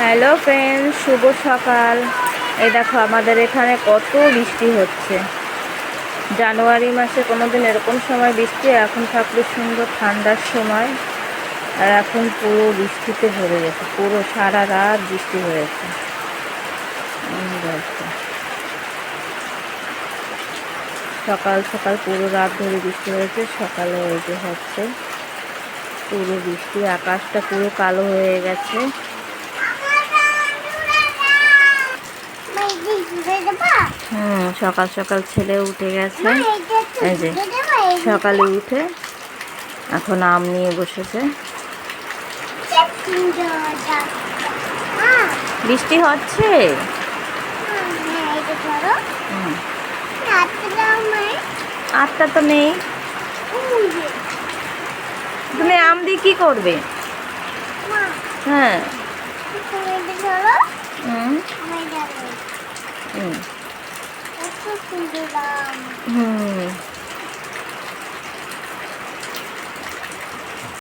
Hello friends, শুভ সকাল। এই দেখো আমাদের এখানে কত বৃষ্টি হচ্ছে। জানুয়ারি মাসে কোনোদিন এরকম সময় বৃষ্টি, এখন থাকলে সুন্দর ঠান্ডার সময়। আর এখন পুরো বৃষ্টিতে ভরে গেছে, পুরো সারা রাত বৃষ্টি হয়েছে। দেখো সকাল সকাল পুরো রাত ধরে বৃষ্টি হয়েছে। সকালে ওই যে হচ্ছে পুরো বৃষ্টি, আকাশটা পুরো কালো হয়ে গেছে। সকাল সকাল ছেলে উঠে গেছে, এই যে সকালে উঠে এখন আম নিয়ে বসেছে। বৃষ্টি হচ্ছে, আটটা তো নেই। তুমি আম দিয়ে কি করবে? হ্যাঁ, হুম।